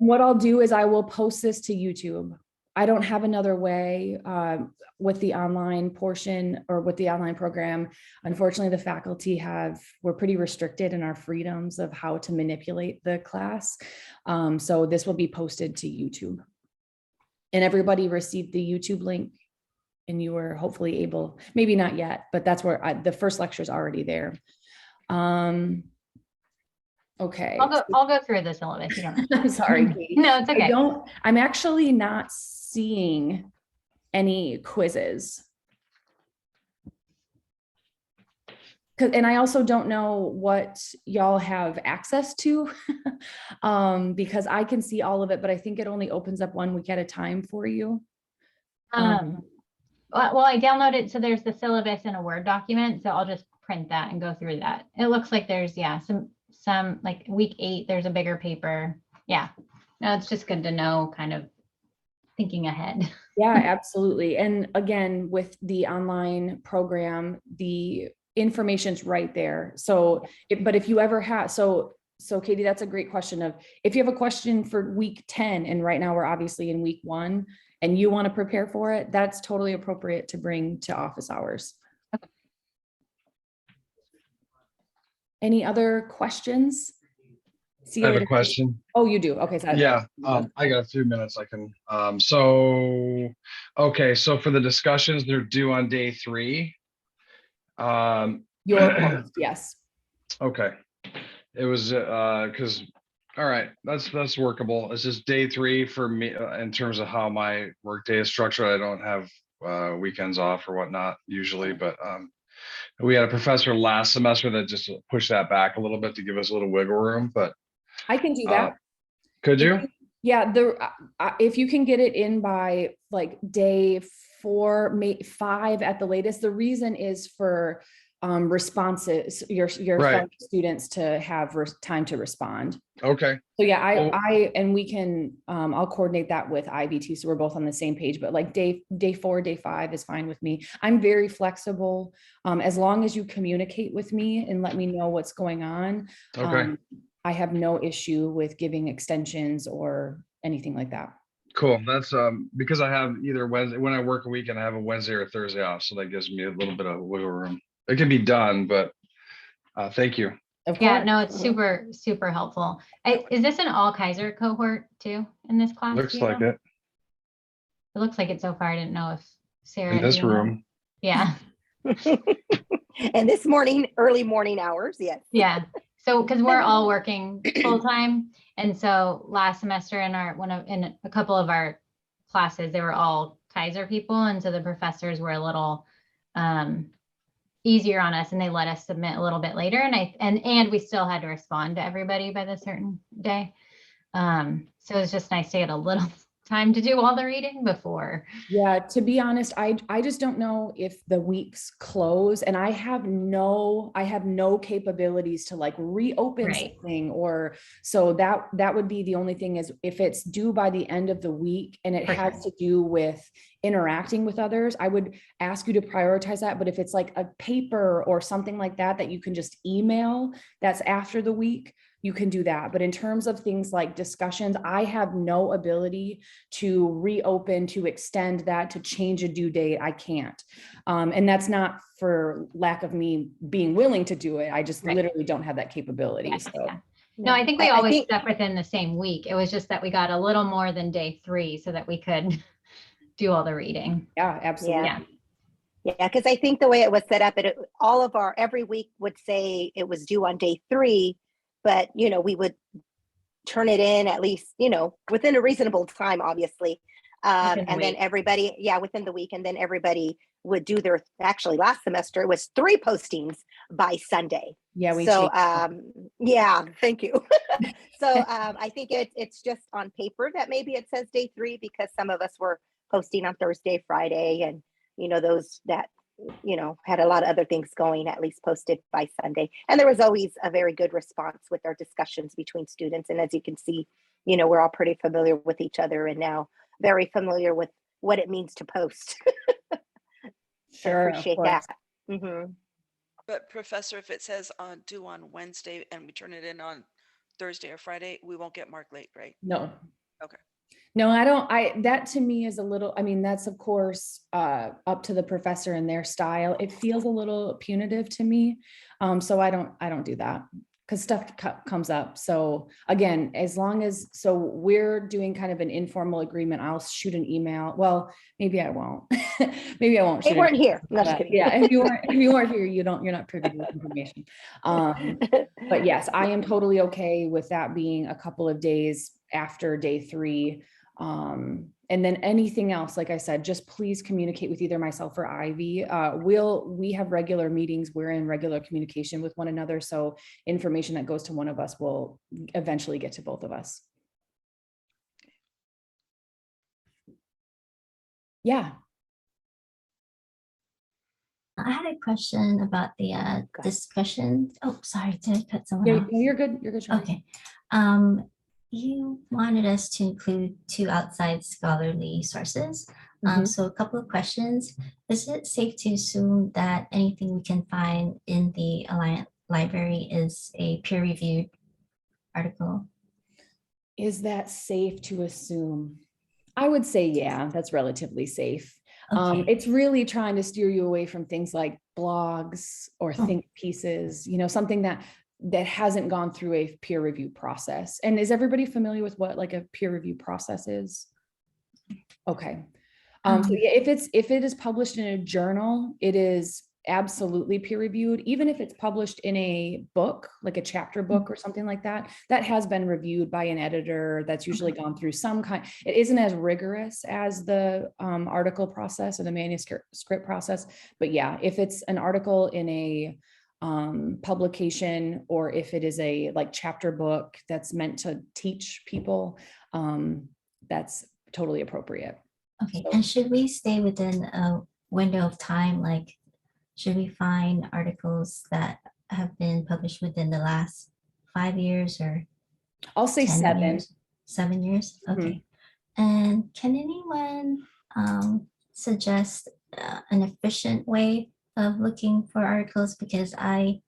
what I'll do is I will post this to YouTube. I don't have another way with the online portion or with the online program. Unfortunately, the faculty we're pretty restricted in our freedoms of how to manipulate the class. So this will be posted to YouTube. And everybody received the YouTube link and you were hopefully able, maybe not yet, but that's where the first lecture is already there. Okay. I'll go through the syllabus. You don't I'm sorry, Katie. No, it's okay. I'm actually not seeing any quizzes. And I also don't know what y'all have access to because I can see all of it, but I think it only opens up 1 week at a time for you. Well, I downloaded, so there's the syllabus in a Word document, so I'll just print that and go through that. It looks like there's, yeah, some like week 8, there's a bigger paper. Yeah, no, it's just good to know, kind of thinking ahead. Yeah, absolutely. And again, with the online program, the information's right there. So, but if you ever have, so Katie, that's a great question of, if you have a question for week 10, and right now we're obviously in week 1, and you want to prepare for it, that's totally appropriate to bring to office hours. Okay. Any other questions? I have a question. Oh, you do? Okay. So yeah, I got a few minutes. I can, okay. So for the discussions, they're due on day 3. Your post, yes. Okay. It was, cause, all right, that's workable. It's just day 3 for me in terms of how my work day is structured. I don't have weekends off or whatnot usually, but we had a professor last semester that just pushed that back a little bit to give us a little wiggle room, but I can do that. Could you? Yeah, if you can get it in by like day 4, 5 at the latest. The reason is for responses, your fellow students to have time to respond. Okay. So yeah, and we can, I'll coordinate that with IBT, so we're both on the same page, but like day 4, day 5 is fine with me. I'm very flexible, as long as you communicate with me and let me know what's going on. Okay. I have no issue with giving extensions or anything like that. Cool. That's because I have either Wednesday, when I work a weekend, I have a Wednesday or Thursday off. So that gives me a little bit of wiggle room. It can be done, but thank you. Yeah, no, it's super, super helpful. Is this an all Kaiser cohort too in this class? Looks like it. It looks like it so far. I didn't know if Sarah. In this room. Yeah. And this morning, early morning hours. Yes. Yeah. So, because we're all working full time, and so last semester in a couple of our classes, they were all Kaiser people, and so the professors were a little easier on us, and they let us submit a little bit later, and we still had to respond to everybody by the certain day. So it's just nice to get a little time to do all the reading before. Yeah, to be honest, I just don't know if the weeks close, and I have no capabilities to like reopen something, or so that would be the only thing, is if it's due by the end of the week and it has to do with interacting with others, I would ask you to prioritize that. But if it's like a paper or something like that you can just email, that's after the week, you can do that. But in terms of things like discussions, I have no ability to reopen, to extend that, to change a due date. I can't. And that's not for lack of me being willing to do it. I just literally don't have that capability. Yeah, so. yeah. No, I think we always stuck within the same week. It was just that we got a little more than day 3 so that we could do all the reading. Yeah, absolutely. Yeah, because I think the way it was set up, every week would say it was due on day 3, but we would turn it in at least within a reasonable time, obviously, and then everybody, within the week, and then everybody would do their. Actually, last semester it was 3 postings by Sunday. Yeah, thank you. So I think it's just on paper that maybe it says day 3, because some of us were posting on Thursday, Friday, and those that had a lot of other things going, at least posted by Sunday. And there was always a very good response with our discussions between students. And as you can see, we're all pretty familiar with each other, and now very familiar with what it means to post. Sure, appreciate that. Mm-hmm. But Professor, if it says due on Wednesday and we turn it in on Thursday or Friday, we won't get marked late, right? No. Okay. No, that to me is a little, I mean, that's of course, up to the professor and their style. It feels a little punitive to me. So I don't do that because stuff comes up. So again, as long as, so we're doing kind of an informal agreement, I'll shoot an email. Well, maybe I won't. Maybe I won't. They shoot weren't an here. No, email. just kidding. Yeah, if you weren't here, you're not privy to this information. But yes, I am totally okay with that being a couple of days after day 3. And then anything else, like I said, just please communicate with either myself or Ivy. We have regular meetings. We're in regular communication with one another. So information that goes to one of us will eventually get to both of us. Yeah. I had a question about the discussion. Oh, sorry, did I cut someone Yeah, off? you're good. You're good. Shirley. Okay. You wanted us to include 2 outside scholarly sources. Mhm. So a couple of questions. Is it safe to assume that anything we can find in the Alliant library is a peer-reviewed article? Is that safe to assume? I would say, yeah, that's relatively safe. Okay. It's really trying to steer you away from things like blogs or think pieces, something that hasn't gone through a peer review process. And is everybody familiar with what like a peer review process is? Okay. So yeah, if it is published in a journal, it is absolutely peer reviewed. Even if it's published in a book, like a chapter book or something like that, that has been reviewed by an editor that's usually gone through some kind. It isn't as rigorous as the article process or the manuscript process. But yeah, if it's an article in a publication, or if it is a like chapter book that's meant to teach people, that's totally appropriate. Okay, and should we stay within a window of time? Like, should we find articles that have been published within the last 5 years or I'll say 10 7. years? 7 years? Okay. And can anyone suggest an efficient way of looking for articles? Because I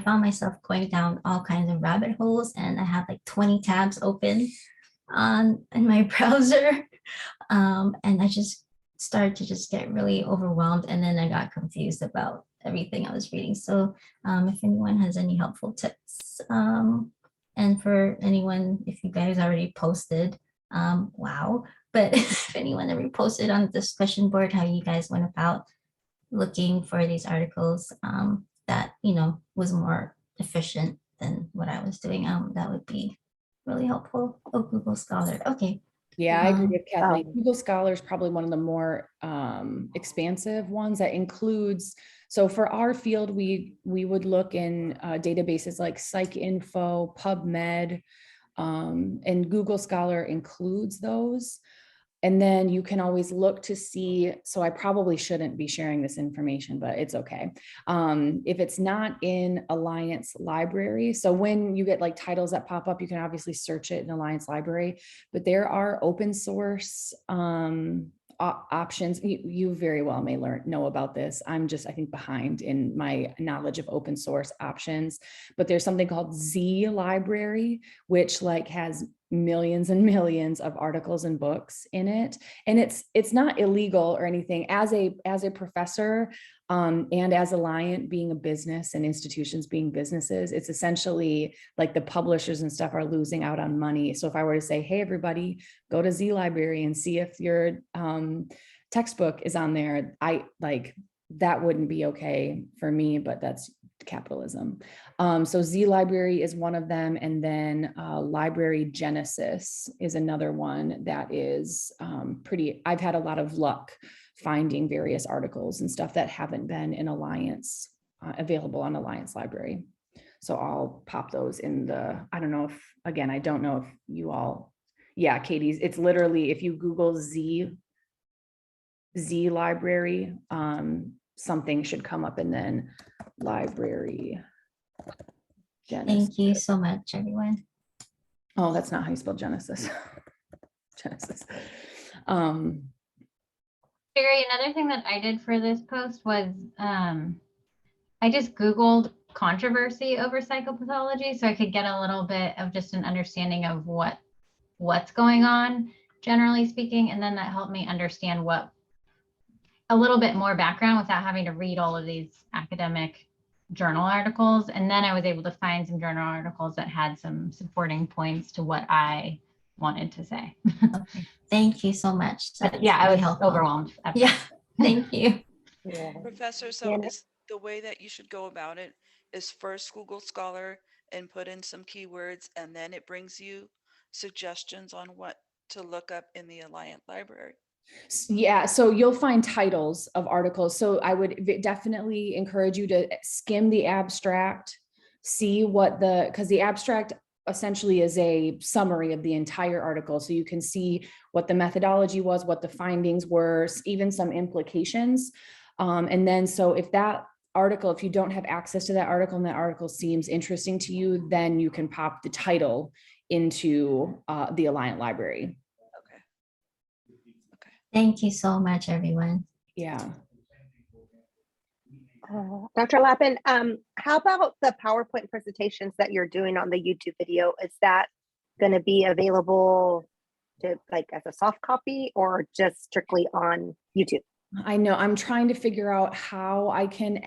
found myself going down all kinds of rabbit holes, and I have like 20 tabs open in my browser. And I just started to just get really overwhelmed, and then I got confused about everything I was reading. So if anyone has any helpful tips, and for anyone, if you guys already posted, wow, but if anyone ever posted on the discussion board how you guys went about looking for these articles that was more efficient than what I was doing, that would be really helpful. Oh, Google Scholar. Okay. Yeah, I agree with Kathleen. Oh. Google Scholar is probably one of the more expansive ones that includes. So for our field, we would look in databases like PsycInfo, PubMed, and Google Scholar includes those. And then you can always look to see, so I probably shouldn't be sharing this information, but it's okay. If it's not in Alliance Library, so when you get like titles that pop up, you can obviously search it in Alliance Library, but there are open source options. You very well may know about this. I'm just, I think, behind in my knowledge of open source options, but there's something called Z Library, which like has millions and millions of articles and books in it. And it's not illegal or anything. As a professor, and as Alliant being a business and institutions being businesses, it's essentially like the publishers and stuff are losing out on money. So if I were to say, hey, everybody, go to Z Library and see if your textbook is on there, that wouldn't be okay for me, but that's capitalism. So Z Library is one of them. And then Library Genesis is another one that is I've had a lot of luck finding various articles and stuff that haven't been in Alliance, available on Alliance Library. So I'll pop those in I don't know if you all, yeah, Katie's, it's literally, if you Google Z Library, something should come up, and then Library Genesis. Thank you so much, everyone. Oh, that's not how you spell Genesis. Genesis. Sherry, another thing that I did for this post was I just Googled controversy over psychopathology. So I could get a little bit of just an understanding of what's going on, generally speaking. And then that helped me understand a little bit more background without having to read all of these academic journal articles. And then I was able to find some journal articles that had some supporting points to what I wanted to say. Okay. Thank you so much. But That's yeah, I really was helpful. overwhelmed. Yeah. Thank you. Yeah. Professor, so Yeah. is the way that you should go about it is first Google Scholar and put in some keywords, and then it brings you suggestions on what to look up in the Alliant Library. Yeah, so you'll find titles of articles. So I would definitely encourage you to skim the abstract, see what because the abstract essentially is a summary of the entire article. So you can see what the methodology was, what the findings were, even some implications. And then, so if that article, if you don't have access to that article and that article seems interesting to you, then you can pop the title into the Alliant Library. Okay. Okay. Thank you so much, everyone. Yeah. Dr. Lappin, how about the PowerPoint presentations that you're doing on the YouTube video? Is that going to be available to like as a soft copy or just strictly on YouTube? I know, I'm trying to figure out how I can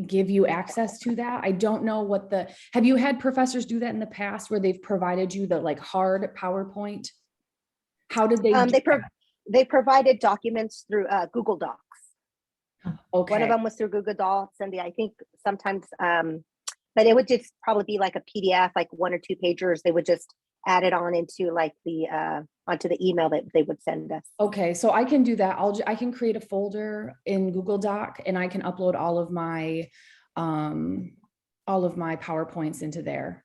give you access to that. I don't know have you had professors do that in the past where they've provided you the like hard PowerPoint? How did they? They provided documents through Google Docs. Okay. One of them was through Google Docs, and I think sometimes, but it would just probably be like a PDF, like 1 or 2 pagers. They would just add it on into like onto the email that they would send us. Okay, so I can do that. I can create a folder in Google Doc and I can upload all of my PowerPoints into there.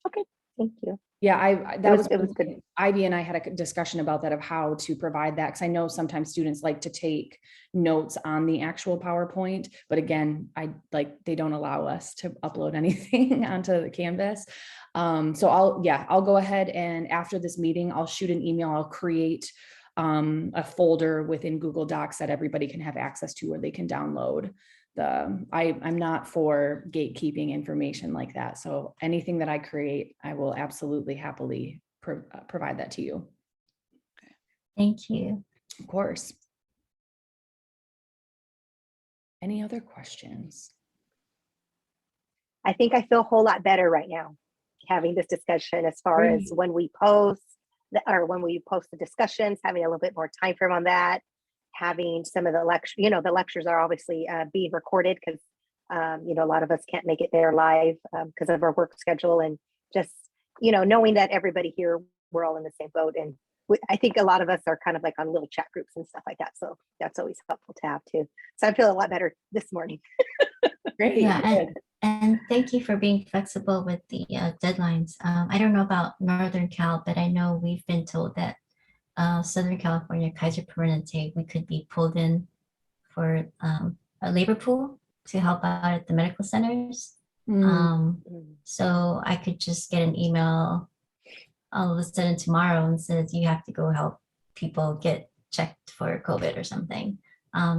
Okay, thank you. Yeah, It was good. Ivy and I had a discussion about that, of how to provide that, because I know sometimes students like to take notes on the actual PowerPoint, but again, they don't allow us to upload anything onto the Canvas. So I'll go ahead, and after this meeting, I'll shoot an email. I'll create a folder within Google Docs that everybody can have access to, where they can download I'm not for gatekeeping information like that. So anything that I create, I will absolutely happily provide that to you. Thank you. Of course. Any other questions? I think I feel a whole lot better right now having this discussion, as far as when we post the discussions, having a little bit more time frame on that, having some of the lectures, the lectures are obviously being recorded because, a lot of us can't make it there live because of our work schedule, and just, knowing that everybody here, we're all in the same boat. And I think a lot of us are kind of like on little chat groups and stuff like that. So that's always helpful to have too. So I feel a lot better this morning. Great. Yeah, and thank you for being flexible with the deadlines. I don't know about Northern Cal, but I know we've been told that Southern California, Kaiser Permanente, we could be pulled in for a labor pool to help out at the medical centers. So I could just get an email all of a sudden tomorrow and says you have to go help people get checked for COVID or something.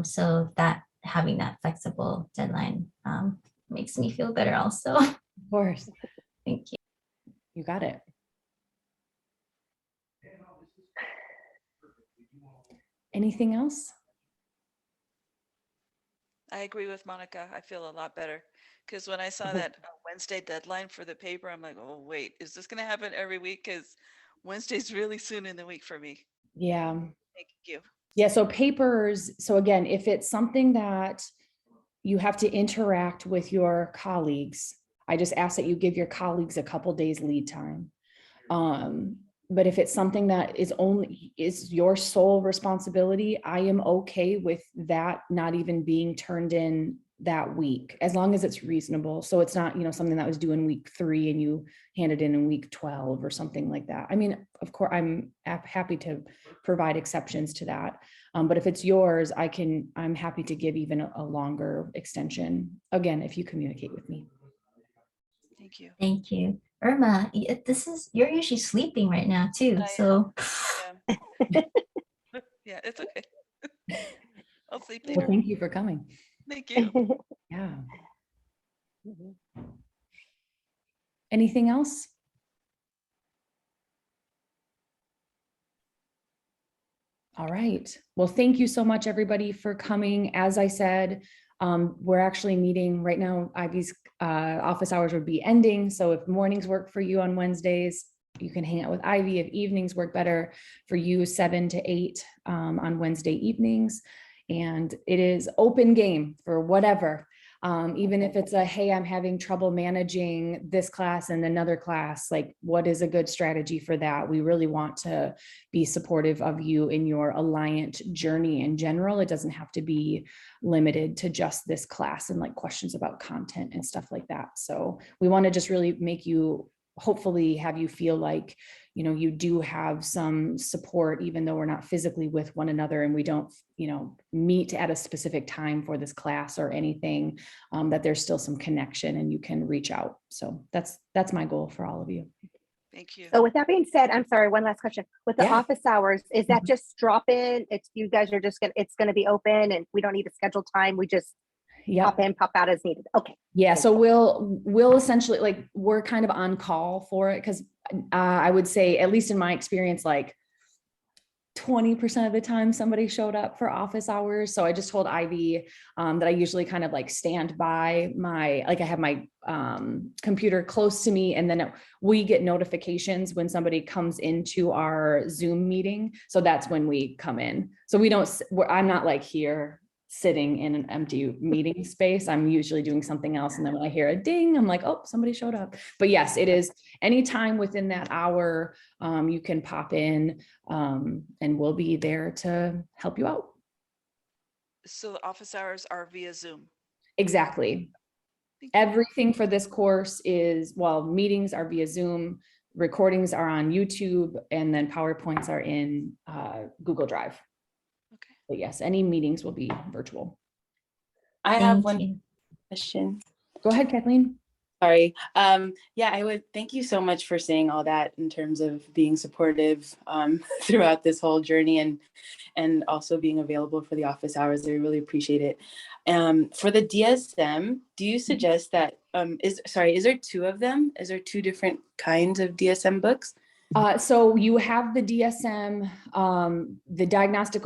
So that having that flexible deadline makes me feel better also. Of course. Thank you. You got it. Anything else? I agree with Monica. I feel a lot better because when I saw that Wednesday deadline for the paper, I'm like, oh, wait, is this going to happen every week? Because Wednesday's really soon in the week for me. Yeah. Thank you. Yeah. So papers. So again, if it's something that you have to interact with your colleagues, I just ask that you give your colleagues a couple days lead time. But if it's something that is your sole responsibility, I am okay with that not even being turned in that week, as long as it's reasonable. So it's not, something that was due in week 3 and you hand it in week 12 or something like that. I mean, of course, I'm happy to provide exceptions to that. But if it's yours, I'm happy to give even a longer extension, again, if you communicate with me. Thank you. Thank you. Irma, you're usually sleeping right now too. So yeah, it's okay. I'll sleep Well, later. thank you for coming. Thank you. Yeah. Mhm. Anything else? All right. Well, thank you so much, everybody, for coming. As I said, we're actually meeting right now. Ivy's office hours would be ending. So if mornings work for you on Wednesdays, you can hang out with Ivy. If evenings work better for you, 7 to 8 on Wednesday evenings. And it is open game for whatever. Even if it's a, hey, I'm having trouble managing this class and another class, like what is a good strategy for that? We really want to be supportive of you in your Alliant journey in general. It doesn't have to be limited to just this class and like questions about content and stuff like that. So we want to just really make you, hopefully have you feel like, you know, you do have some support, even though we're not physically with one another and we don't, you know, meet at a specific time for this class or anything, that there's still some connection and you can reach out. So that's my goal for all of you. Thank you. So with that being said, I'm sorry, one last question. With the Yeah. office hours, is that just drop in? It's, you guys are just it's gonna be open and we don't need to schedule time. We just pop in, pop out as needed. Okay. Yeah, so we'll essentially, like, we're kind of on call for it because I would say, at least in my experience, like 20% of the time somebody showed up for office hours. So I just told Ivy that I usually kind of like stand by my, like I have my computer close to me, and then we get notifications when somebody comes into our Zoom meeting. So that's when we come in. So we don't, I'm not like here sitting in an empty meeting space. I'm usually doing something else. And then when I hear a ding, I'm like, oh, somebody showed up. But yes, it is anytime within that hour, you can pop in and we'll be there to help you out. So the office hours are via Zoom. Exactly. Everything for this course is, well, meetings are via Zoom, recordings are on YouTube, and then PowerPoints are in Google Drive. Okay. But yes, any meetings will be virtual. I have Thank one you. question. Go ahead, Kathleen. Sorry. Yeah, I would thank you so much for saying all that in terms of being supportive throughout this whole journey and also being available for the office hours. I really appreciate it. For the DSM, do you suggest that is there two of them? Is there two different kinds of DSM books? So you have the DSM, the Diagnostic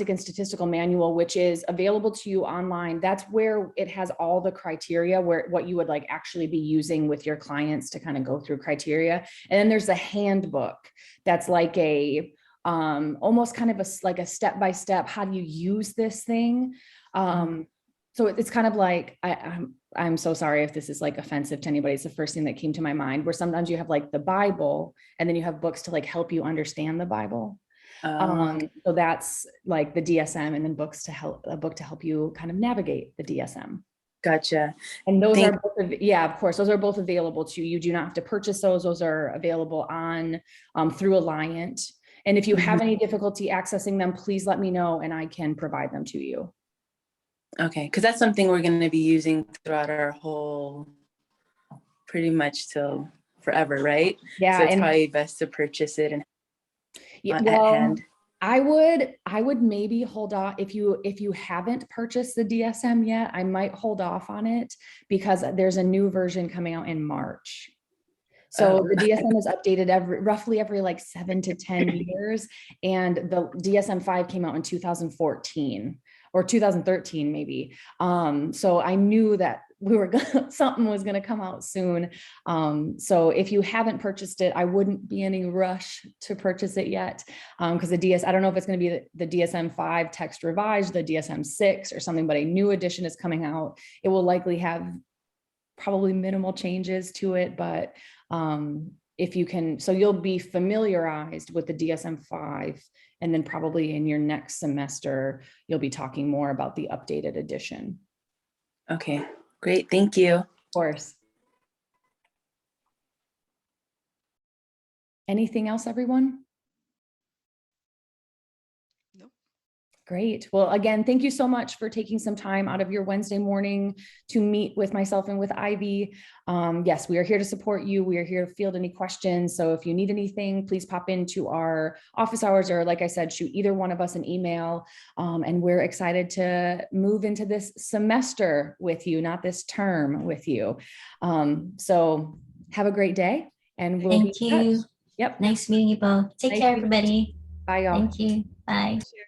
and Statistical Manual, which is available to you online. That's where it has all the criteria, what you would like actually be using with your clients to kind of go through criteria. And then there's a handbook that's like a almost kind of like a step-by-step, how do you use this thing? So it's kind of like, I'm so sorry if this is like offensive to anybody. It's the first thing that came to my mind, where sometimes you have like the Bible and then you have books to like help you understand the Bible. So that's like the DSM, and then a book to help you kind of navigate the DSM. Gotcha. And those are both, yeah, of course, those are both available to you. You do not have to purchase those. Those are available on through Alliant. And if you have any difficulty accessing them, please let me know and I can provide them to you. Okay, because that's something we're going to be using throughout our whole, pretty much till forever, right? Yeah, so it's and probably best to purchase it and yeah, at well, hand. I would maybe hold off if you haven't purchased the DSM yet. I might hold off on it because there's a new version coming out in March. So the DSM is updated roughly every like 7 to 10 years, and the DSM-5 came out in 2014 or 2013 maybe. So I knew that something was going to come out soon. So if you haven't purchased it, I wouldn't be any rush to purchase it yet, because I don't know if it's going to be the DSM-5 text revised, the DSM-6 or something, but a new edition is coming out. It will likely have probably minimal changes to it, but if you can, so you'll be familiarized with the DSM-5, and then probably in your next semester, you'll be talking more about the updated edition. Okay, great. Thank you. Of course. Anything else, everyone? Nope. Great. Well, again, thank you so much for taking some time out of your Wednesday morning to meet with myself and with Ivy. Yes, we are here to support you. We are here to field any questions. So if you need anything, please pop into our office hours, or like I said, shoot either one of us an email. And we're excited to move into this semester with you, not this term with you. So have a great day, and we'll Thank be in touch. you. Yep. Nice meeting you both. Take Nice care, meeting you. everybody. Bye, y'all. Thank you. Bye. Sure.